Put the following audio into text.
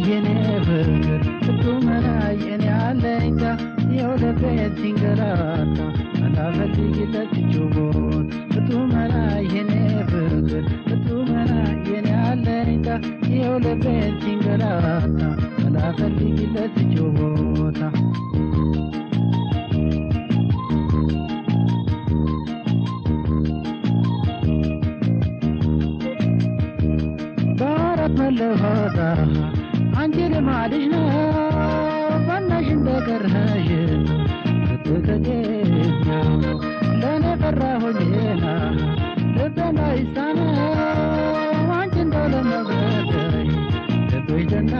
የኔ ፍቅር ፍቱመና የኔ አለኝታ የወለቤት ሲንገላታ መላፈልግለት ጆቦት ፍቱመና የኔ ፍቅር ፍቱመና የኔ አለኝታ የወለቤት ሲንገላታ መላፈልግለት ጆቦታ መለሆታ አንቺ ልማድሽ ነው ባናሽ እንደቀረሽ ትከቴኛ ለኔ ፈራሁኝና ልቤና ይሳነ አንቺ እንደለመገኝ ልቤሽ ደና